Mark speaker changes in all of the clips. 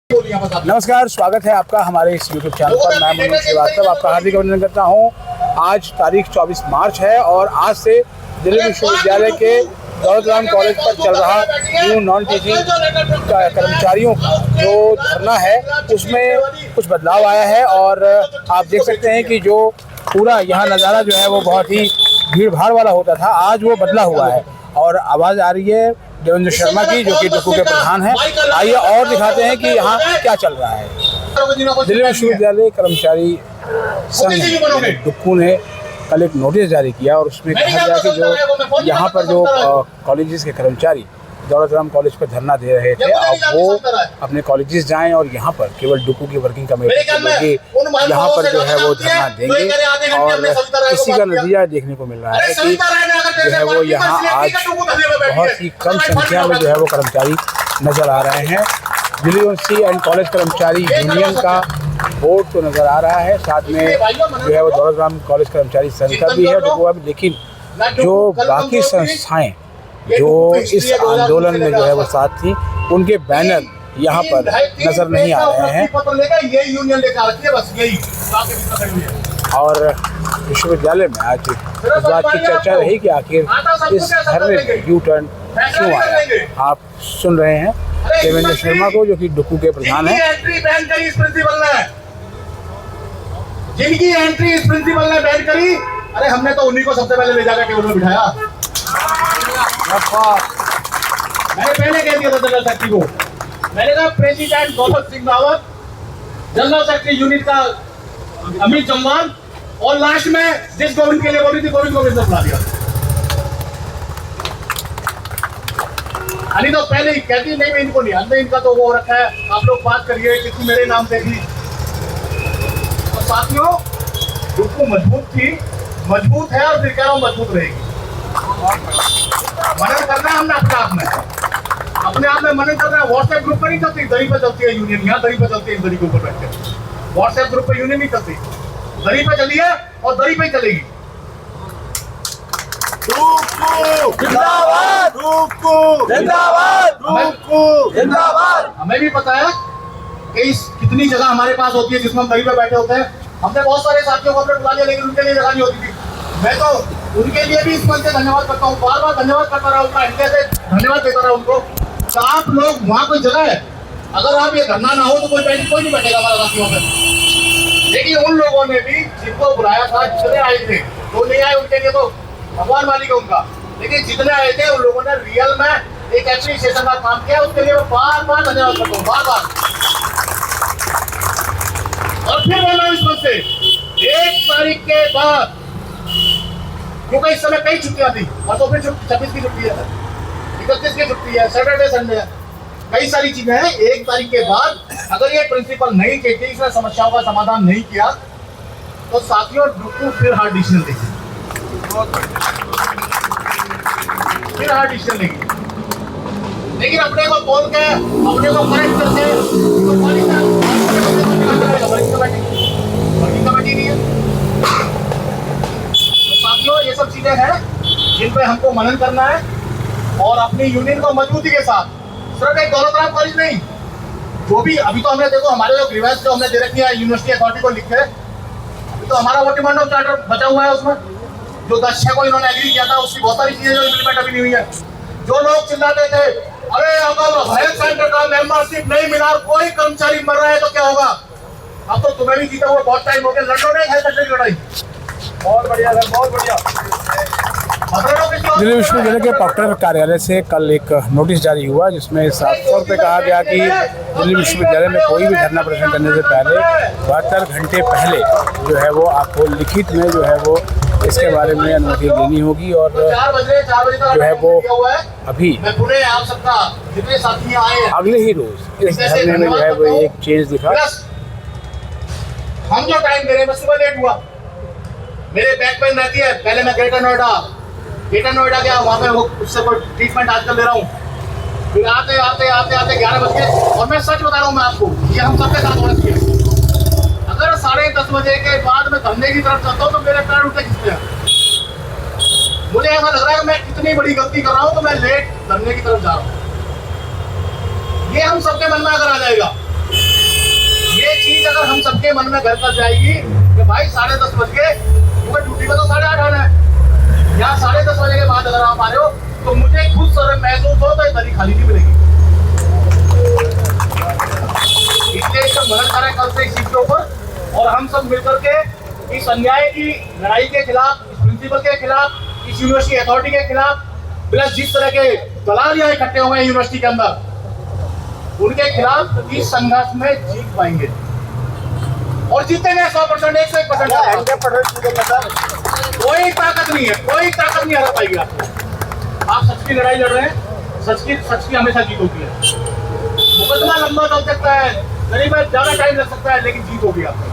Speaker 1: नमस्कार, स्वागत है आपका हमारे इस YouTube चैनल पर। मैं मनोज श्रीवास्तव आपका हार्दिक अभिनंदन करता हूं। आज तारीख 24 मार्च है और आज से दिल्ली विश्वविद्यालय के दौलतराम कॉलेज पर चल रहा न्यू नॉन टीचिंग कर्मचारियों का जो धरना है उसमें कुछ बदलाव आया है। और आप देख सकते हैं कि जो पूरा यहाँ नज़ारा जो है वो बहुत ही भीड़ भाड़ वाला होता था, आज वो बदला हुआ है। और आवाज़ आ रही है देवेंद्र शर्मा की, जो कि डुक्कू के प्रधान हैं। आइए और दिखाते हैं कि यहाँ क्या चल रहा है। दिल्ली विश्वविद्यालय कर्मचारी संघ डुक्कू ने कल एक नोटिस जारी किया और उसमें कहा गया कि जो यहाँ पर जो कॉलेजेस के कर्मचारी दौलतराम कॉलेज पर धरना दे रहे थे, अब वो अपने कॉलेजेस जाएं और यहाँ पर केवल डुक्कू की वर्किंग कमेटी के लोग यहाँ पर जो है वो धरना देंगे। और इसी का नतीजा देखने को मिल रहा है कि जो है वो यहाँ आज बहुत ही कम संख्या में जो है वो कर्मचारी नजर आ रहे हैं। दिल्ली यूनिवर्सिटी एंड कॉलेज कर्मचारी यूनियन का बोर्ड तो नजर आ रहा है, साथ में जो है वो दौलतराम कॉलेज कर्मचारी संघ का भी है डुक्कू। लेकिन जो बाकी संस्थाएं जो इस आंदोलन में जो है वो साथ थी, उनके बैनर यहाँ पर नजर नहीं आ रहे हैं। और विश्वविद्यालय में आज इस बात की चर्चा रही कि आखिर इस धरने में यू टर्न क्यों आया। आप सुन रहे हैं देवेंद्र शर्मा को, जो कि डुक्कू के प्रधान है।
Speaker 2: जिनकी एंट्री इस प्रिंसिपल ने बैन करी, अरे हमने तो उन्हीं को सबसे पहले ले जाकर टेबल में बिठाया। मैंने पहले कह दिया था जनरल सेक्रेटरी को, मैंने कहा president Daulat Singh Rawat, general secretary unit का अमित जम्वाल, और लास्ट में जिस गोविंद के लिए बोली थी गोविंद को बुला दिया। अली तो पहले ही कहती नहीं, मैं इनको नहीं, अंदर इनका तो वो रखा है, आप लोग बात करिए किसी मेरे नाम से भी। तो साथियों, डुक्कू मजबूत थी, मजबूत है और फिर कह रहा हूं मजबूत रहेगी। मनन करना है हमने अपने आप में मनन करना है। व्हाट्सएप ग्रुप पर नहीं चलती, दरी पर चलती है यूनियन। यहाँ दरी पर चलती है, दरी के ऊपर बैठ के। व्हाट्सएप ग्रुप पर यूनियन नहीं चलती, दरी पर चली है और दरी पर ही चलेगी।
Speaker 3: जिंदाबाद, जिंदाबाद।
Speaker 2: हमें भी पता है कि कितनी जगह हमारे पास होती है जिसमें हम दरी पर बैठे होते हैं। हमने बहुत सारे साथियों को अपने बुला लिया, लेकिन उनके लिए जगह नहीं होती थी। मैं तो उनके लिए भी इस मंच से धन्यवाद करता हूँ, बार बार धन्यवाद करता रहा, उनका हृदय से धन्यवाद देता रहा उनको। तो आप लोग वहाँ कोई जगह है, अगर आप ये धरना ना हो तो कोई नहीं बैठेगा हमारा साथियों में। लेकिन उन लोगों ने भी जिनको बुलाया था, जितने आए थे, तो नहीं आए उनके लिए तो भगवान मालिक है उनका, लेकिन जितने आए थे उन लोगों ने रियल में एक एप्रीशिएशन का काम किया। उसके लिए मैं बार बार धन्यवाद करता हूँ, बार बार। और फिर बोल रहा हूँ इस मंच से, 1 तारीख के बाद, क्योंकि इस समय कई छुट्टियां थी, और तो फिर 26 की छुट्टी है, 31 की छुट्टी है, सैटरडे संडे है, कई सारी चीजें हैं। 1 तारीख के बाद अगर ये प्रिंसिपल नहीं कहती, इसने समस्याओं का समाधान नहीं किया, तो साथियों डुक्कू फिर हार्ड डिसीजन लेगी, फिर हार्ड डिसीजन लेगी। लेकिन अपने को बोल के, अपने को करेक्ट करके, वर्किंग कमेटी नहीं है। ये सब चीजें हैं जिन पे हमको मनन करना है, और अपनी यूनियन को मजबूती के साथ, सिर्फ एक दौलतराम कॉलेज नहीं, जो भी अभी तो हमने देखो हमारे जो ग्रीवेंस जो हमने दे रखी है यूनिवर्सिटी अथॉरिटी को लिख के, अभी तो हमारा वो डिमांड ऑफ चार्टर बचा हुआ है, उसमें जो 10 को इन्होंने एग्री किया था, उसकी बहुत सारी चीजें जो इम्प्लीमेंट अभी नहीं हुई है। जो लोग चिल्लाते थे अरे अगर हेल्थ सेंटर का मेंबरशिप नहीं मिला, कोई कर्मचारी मर रहा है तो क्या होगा, अब तो तुम्हें भी जीता हुआ बहुत टाइम हो गया, लड़ो नहीं हेल्थ सेंटर की लड़ाई। बहुत बढ़िया सर, बहुत बढ़िया।
Speaker 1: दिल्ली विश्वविद्यालय के प्रॉक्टर कार्यालय से कल एक नोटिस जारी हुआ, जिसमें साफ तौर पे कहा गया कि दिल्ली विश्वविद्यालय में कोई भी धरना प्रदर्शन करने से पहले 72 घंटे पहले जो है वो आपको लिखित में जो है वो इसके बारे में अनुमति देनी होगी। और जो है वो अभी अगले ही रोज इस धरने में जो है वो एक चेंज दिखा।
Speaker 2: हम जो टाइम दे रहे हैं, सुबह लेट हुआ, मेरे बैक पेन रहती है, पहले मैं ग्रेटर नोएडा गया, वहाँ पे वो उससे कोई ट्रीटमेंट आजकल ले रहा हूँ। फिर आते 11 बज गए, और मैं सच बता रहा हूँ मैं आपको, ये हम सबके साथ होना चाहिए। अगर 10:30 बजे के बाद मैं धरने की तरफ चलता हूँ तो मेरे पैर उठे खींचते हैं। मुझे ऐसा लग रहा है कि मैं कितनी बड़ी गलती कर रहा हूँ तो मैं लेट धरने की तरफ जा रहा हूँ। ये हम सबके मन में अगर आ जाएगा मन में घर कर जाएगी कि भाई 10:30 बज गए, क्योंकि ड्यूटी में तो 8:30 आना है। यहाँ 10:30 बजे के बाद अगर आप आ रहे हो तो मुझे खुद शर्म महसूस हो तो इतनी खाली नहीं मिलेगी। इसलिए इसका मदद करें कल से इस सीट के ऊपर, और हम सब मिलकर के इस अन्याय की लड़ाई के खिलाफ, इस प्रिंसिपल के खिलाफ, इस यूनिवर्सिटी अथॉरिटी के खिलाफ, प्लस जिस तरह के दलाल यहाँ इकट्ठे हुए हैं यूनिवर्सिटी के अंदर, उनके खिलाफ इस संघर्ष में जीत पाएंगे और जीतेंगे 100%, 101%। कोई ताकत नहीं है, कोई ताकत नहीं हरा पाएगी आपको। आप सच की लड़ाई लड़ रहे हैं, सच की हमेशा जीत होती है। मुकदमा लंबा चल सकता है, करीब ज्यादा टाइम लग सकता है, लेकिन जीत होगी आपकी।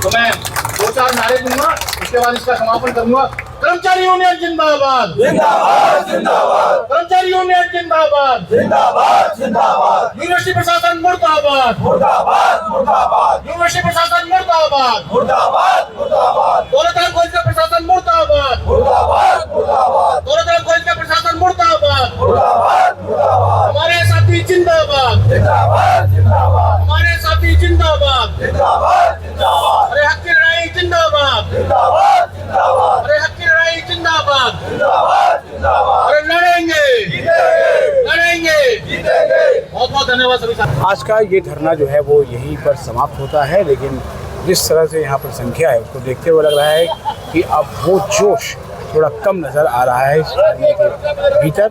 Speaker 2: तो मैं 2-4 नारे दूंगा, उसके बाद इसका समापन करूंगा। कर्मचारी यूनियन जिंदाबाद,
Speaker 3: जिंदाबाद जिंदाबाद,
Speaker 2: कर्मचारी यूनियन जिंदाबाद,
Speaker 3: जिंदाबाद जिंदाबाद,
Speaker 2: यूनिवर्सिटी प्रशासन मुर्दाबाद,
Speaker 3: मुर्दाबाद मुर्दाबाद,
Speaker 2: यूनिवर्सिटी प्रशासन मुर्दाबाद,
Speaker 3: मुर्दाबाद मुर्दाबाद,
Speaker 2: दौलतराम कॉलेज का प्रशासन मुर्दाबाद,
Speaker 3: मुर्दाबाद मुर्दाबाद,
Speaker 2: दौलतराम कॉलेज का प्रशासन मुर्दाबाद,
Speaker 3: मुर्दाबाद मुर्दाबाद,
Speaker 2: हमारे साथी जिंदाबाद,
Speaker 3: जिंदाबाद जिंदाबाद,
Speaker 2: हमारे साथी जिंदाबाद,
Speaker 3: जिंदाबाद जिंदाबाद,
Speaker 2: अरे हक की लड़ाई जिंदाबाद,
Speaker 3: जिंदाबाद जिंदाबाद,
Speaker 2: अरे हक की लड़ाई जिंदाबाद,
Speaker 3: जिंदाबाद जिंदाबाद,
Speaker 2: अरे लड़ेंगे,
Speaker 3: जीतेंगे
Speaker 2: लड़ेंगे।
Speaker 3: जीतेंगे।
Speaker 2: बहुत बहुत धन्यवाद सभी साथी।
Speaker 1: आज का ये धरना जो है वो यहीं पर समाप्त होता है, लेकिन जिस तरह से यहाँ पर संख्या है उसको देखते हुए लग रहा है कि अब वो जोश थोड़ा कम नज़र आ रहा है इस धरने के भीतर।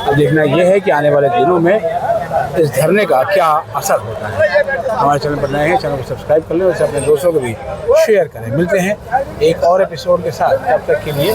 Speaker 1: अब देखना यह है कि आने वाले दिनों में इस धरने का क्या असर होता है। हमारे चैनल पर नए हैं, चैनल को सब्सक्राइब कर लें और इसे अपने दोस्तों को भी शेयर करें। मिलते हैं एक और एपिसोड के साथ, तब तक के लिए।